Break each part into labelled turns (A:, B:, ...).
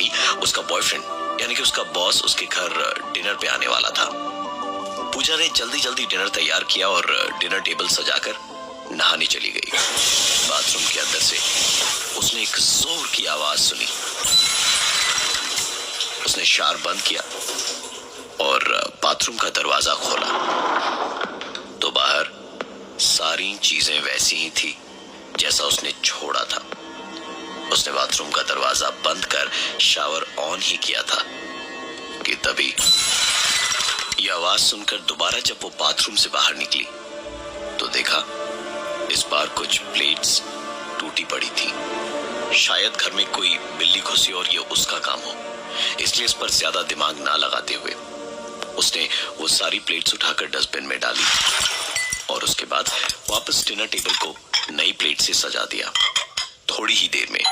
A: तभी उसका बॉयफ्रेंड यानी कि उसका बॉस उसके घर डिनर पे आने वाला था। पूजा ने जल्दी जल्दी डिनर तैयार किया और डिनर टेबल सजाकर नहाने चली गई। बाथरूम के अंदर से उसने एक जोर की आवाज सुनी। उसने शावर बंद किया और बाथरूम का दरवाजा खोला तो बाहर सारी चीजें वैसी ही थी जैसा उसने छोड़ा था। उसने बाथरूम का दरवाजा बंद कर शावर ऑन ही किया था कि तभी यह आवाज सुनकर दोबारा जब वो बाथरूम से बाहर निकली तो देखा इस बार कुछ प्लेट्स टूटी पड़ी थी। शायद घर में कोई बिल्ली घुसी और ये उसका काम हो, इसलिए इस पर ज्यादा दिमाग ना लगाते हुए उसने वो सारी प्लेट्स उठाकर डस्टबिन में डाली और उसके बाद वापस डिनर टेबल को नई प्लेट से सजा दिया। थोड़ी ही देर में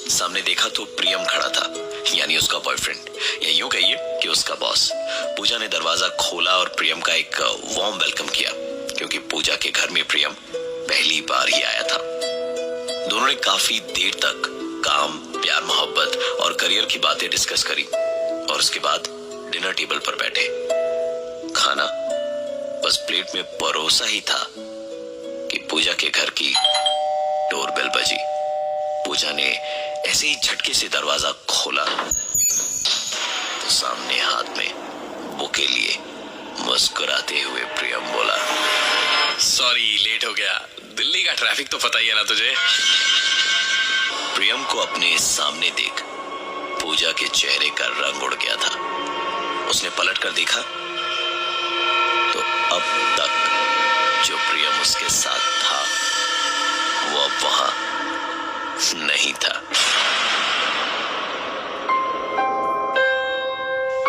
A: सामने देखा तो प्रियम खड़ा था, यानी उसका बॉयफ्रेंड या यूं कहिए कि उसका बॉस। पूजा ने दरवाजा खोला और प्रियम का एक वार्म वेलकम किया क्योंकि पूजा के घर में प्रियम पहली बार ही आया था। दोनों ने काफी देर तक काम, प्यार, मोहब्बत और करियर की बातें डिस्कस करी और उसके बाद डिनर टेबल पर बैठे। खाना बस प्लेट में परोसा ही था कि पूजा के घर की डोरबेल बजी। पूजा ने ऐसे ही झटके से दरवाजा खोला तो सामने हाथ में बुके लिए मुस्कुराते हुए प्रियम बोला,
B: सॉरी लेट हो गया, दिल्ली का ट्रैफिक तो पता ही है ना तुझे।
A: प्रियम को अपने सामने देख पूजा के चेहरे का रंग उड़ गया था। उसने पलट कर देखा तो अब तक जो प्रियम उसके साथ था वो अब वहां नहीं था।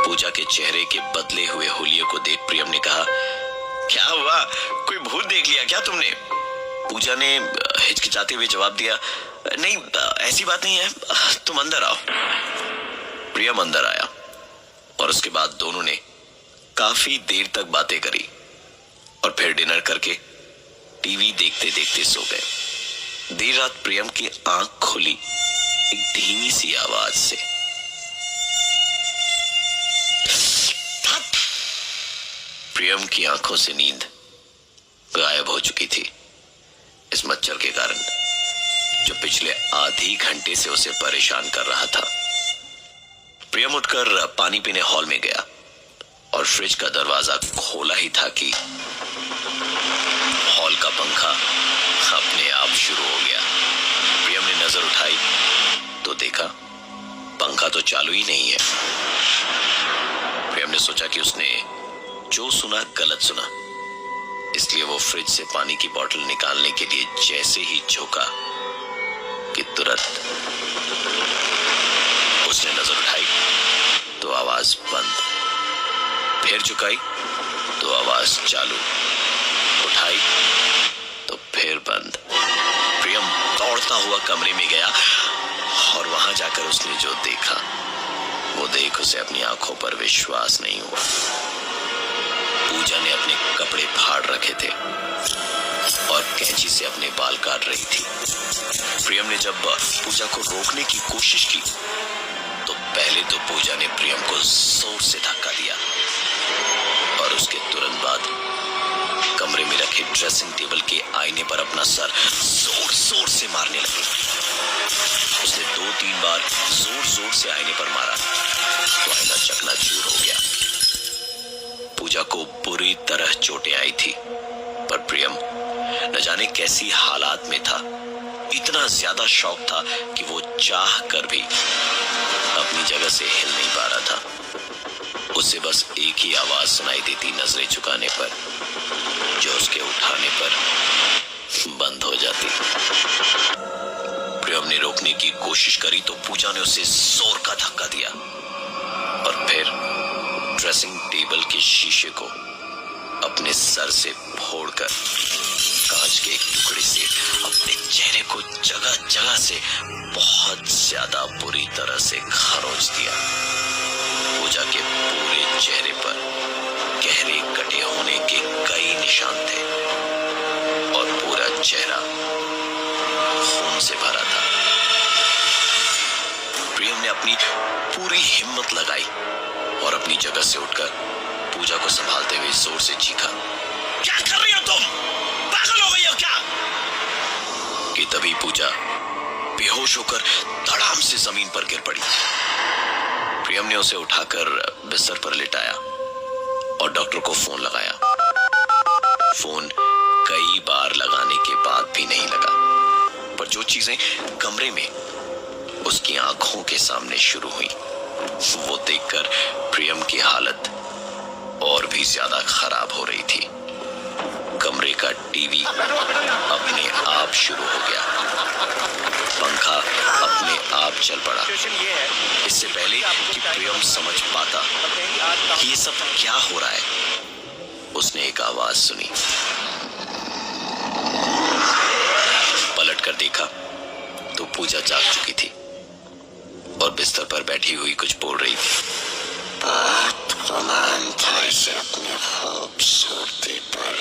A: पूजा के चेहरे के बदले हुए हुलिये को देख प्रियम ने कहा, क्या हुआ, कोई भूत देख लिया क्या तुमने? पूजा ने हिचकिचाते हुए जवाब दिया, नहीं ऐसी बात नहीं है, तुम अंदर आओ। प्रियम अंदर आया और उसके बाद दोनों ने काफी देर तक बातें करी और फिर डिनर करके टीवी देखते देखते सो गए। देर रात प्रियम की आंख खुली एक धीमी सी आवाज से। प्रियम की आंखों से नींद गायब हो चुकी थी इस मच्छर के कारण जो पिछले आधी घंटे से उसे परेशान कर रहा था। प्रियम उठकर पानी पीने हॉल में गया और फ्रिज का दरवाजा खोला ही था कि हॉल का पंखा अपने आप शुरू हो गया। प्रियम ने नजर उठाई तो देखा पंखा तो चालू ही नहीं है। प्रियम ने सोचा कि उसने जो सुना गलत सुना, इसलिए वो फ्रिज से पानी की बोतल निकालने के लिए जैसे ही झुका कि तुरंत उसने नजर उठाई तो आवाज बंद, फिर झुकाई तो आवाज चालू, उठाई तो फिर बंद। प्रियम दौड़ता हुआ कमरे में गया और वहां जाकर उसने जो देखा वो देख उसे अपनी आंखों पर विश्वास नहीं हुआ। पूजा ने अपने कपड़े फाड़ रखे थे और कैंची से अपने बाल काट रही थी। प्रियम ने जब पूजा को रोकने की कोशिश की तो पहले तो पूजा ने प्रियम को जोर से धक्का दिया और उसके तुरंत बाद कमरे में रखे ड्रेसिंग टेबल के आईने पर अपना सर जोर जोर से मारने लगी। उसने 2-3 बार जोर जोर से आईने पर मारा तो आईना चकनाचूर हो गया। पूजा को बुरी तरह चोटें आई थी पर प्रियम न जाने कैसी हालात में था। इतना ज्यादा शौक था कि वो चाह कर भी अपनी जगह से हिल नहीं पा रहा था। उसे बस एक ही आवाज सुनाई देती नजरें झुकाने पर, जो उसके उठाने पर बंद हो जाती। प्रियम ने रोकने की कोशिश करी तो पूजा ने उसे जोर का धक्का दिया और फिर ड्रेसिंग टेबल के शीशे को अपने सर से फोड़कर कांच के एक टुकड़े से अपने चेहरे को जगह जगह से बहुत ज्यादा बुरी तरह से खरोंच दिया। पूजा के पूरे चेहरे पर गहरे कटे होने के कई निशान थे और पूरा चेहरा खून से भरा था। अपनी पूरी हिम्मत लगाई और अपनी जगह से उठकर पूजा को संभालते हुए जोर से चीखा, क्या कर रही हो तुम? पागल हो गई हो क्या? कि तभी पूजा बेहोश होकर धड़ाम से जमीन पर गिर पड़ी। प्रियम ने उसे उठाकर बिस्तर पर लिटाया और डॉक्टर को फोन लगाया। फोन कई बार लगाने के बाद भी नहीं लगा, पर जो चीजें कमरे में उसकी आंखों के सामने शुरू हुई वो देखकर प्रियम की हालत और भी ज्यादा खराब हो रही थी। कमरे का टीवी अपने आप शुरू हो गया, पंखा अपने आप चल पड़ा। इससे पहले कि प्रियम समझ पाता कि ये सब क्या हो रहा है, उसने एक आवाज सुनी। पलट कर देखा तो पूजा जाग चुकी थी और बिस्तर पर बैठी हुई कुछ बोल रही थी।
C: बहुत गुमान था इसे अपनी खूबसूरती पर।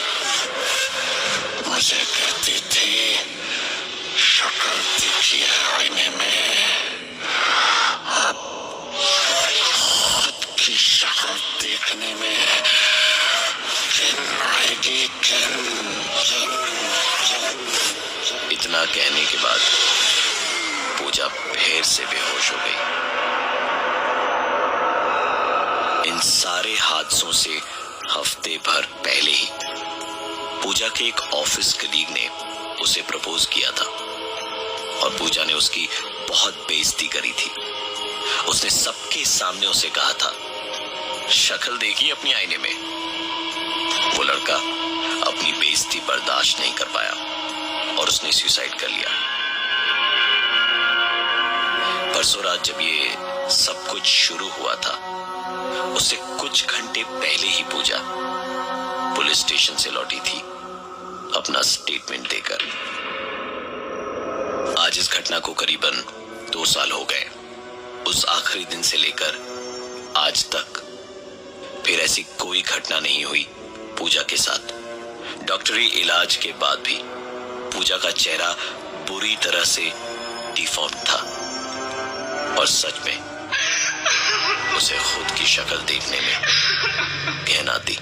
C: मुझे कहती थी शक्ल दिखी है आईने में, अब खुद की शक्ल देखने में घिन आएगी,
A: इतना कहने के बाद पूजा फिर से बेहोश हो गई। इन सारे हादसों से हफ्ते भर पहले ही पूजा के एक ऑफिस कलीग ने उसे प्रपोज किया था और पूजा ने उसकी बहुत बेइज्जती करी थी। उसने सबके सामने उसे कहा था, शक्ल देखी अपनी आईने में। वो लड़का अपनी बेइज्जती बर्दाश्त नहीं कर पाया और उसने सुसाइड कर लिया। परसों रात जब ये सब कुछ शुरू हुआ था, उससे कुछ घंटे पहले ही पूजा पुलिस स्टेशन से लौटी थी अपना स्टेटमेंट देकर। आज इस घटना को करीबन 2 साल हो गए। उस आखिरी दिन से लेकर आज तक फिर ऐसी कोई घटना नहीं हुई पूजा के साथ। डॉक्टरी इलाज के बाद भी पूजा का चेहरा बुरी तरह से डिफॉर्म था और सच में उसे खुद की शक्ल देखने में घिन आती।